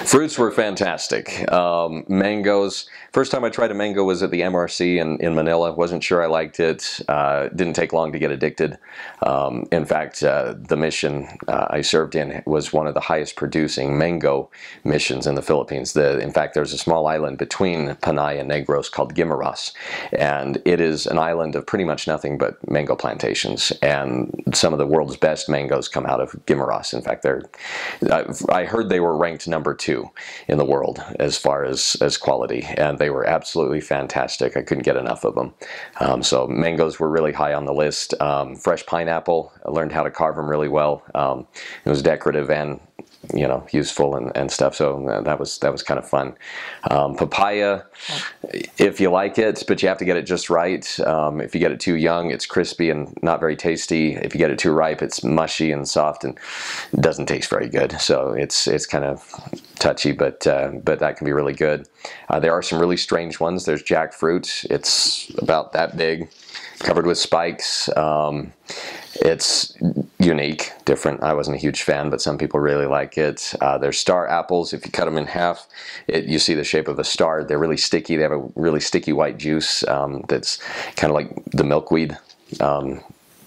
Fruits were fantastic. Mangoes. First time I tried a mango was at the MRC in Manila. Wasn't sure I liked it. Didn't take long to get addicted. In fact, the mission I served in was one of the highest producing mango missions in the Philippines. In fact, there's a small island between Panay and Negros called Guimaras, and it is an island of pretty much nothing but mango plantations. And some of the world's best mangoes come out of Guimaras. In fact, I heard they were ranked #2 in the world as far as quality, and they were absolutely fantastic. I couldn't get enough of them. So mangoes were really high on the list. Fresh pineapple, I learned how to carve them really well. It was decorative and useful and stuff, so that was kind of fun. Papaya, if you like it, but you have to get it just right. If you get it too young, it's crispy and not very tasty. If you get it too ripe, it's mushy and soft and doesn't taste very good. So it's kind of touchy, but that can be really good. There are some really strange ones. There's jackfruit. It's about that big, covered with spikes. It's unique, different. I wasn't a huge fan, but some people really like it. There's star apples. If you cut them in half, you see the shape of a star. They're really sticky. They have a really sticky white juice that's kind of like the milkweed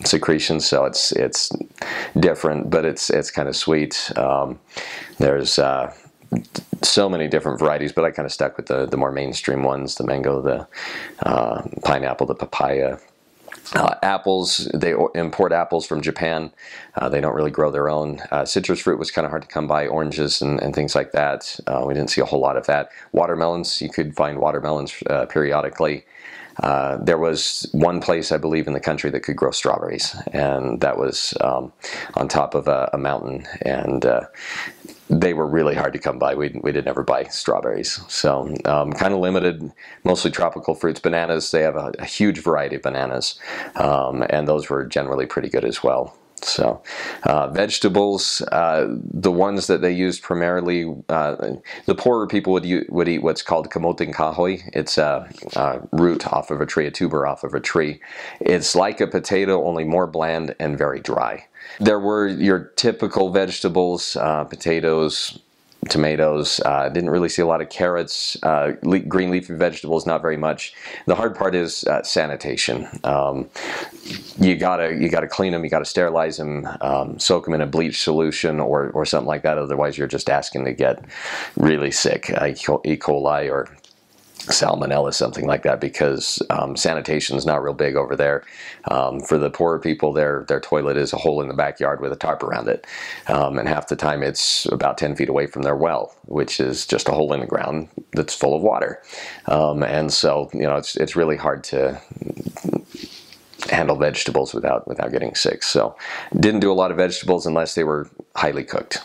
secretion. So it's different, but it's kind of sweet. There's so many different varieties, but I kind of stuck with the more mainstream ones: the mango, the pineapple, the papaya. Apples, they import apples from Japan. They don't really grow their own. Citrus fruit was kind of hard to come by, oranges and things like that. We didn't see a whole lot of that. Watermelons, you could find watermelons periodically. There was one place, I believe, in the country that could grow strawberries, and that was on top of a mountain, and they were really hard to come by. We did never buy strawberries. So kind of limited, mostly tropical fruits. Bananas, they have a huge variety of bananas, and those were generally pretty good as well. So vegetables, the ones that they used primarily, the poorer people would eat what's called kamoting kahoy. It's a root off of a tree, a tuber off of a tree. It's like a potato, only more bland and very dry. There were your typical vegetables, potatoes, tomatoes. Didn't really see a lot of carrots. Green leafy vegetables, not very much. The hard part is sanitation. You gotta clean them. You gotta sterilize them, soak them in a bleach solution or something like that. Otherwise, you're just asking to get really sick, E. coli or salmonella, something like that, because sanitation is not real big over there. For the poorer people, their toilet is a hole in the backyard with a tarp around it, and half the time it's about 10 feet away from their well, which is just a hole in the ground that's full of water. And so it's really hard to handle vegetables without getting sick. So didn't do a lot of vegetables unless they were highly cooked.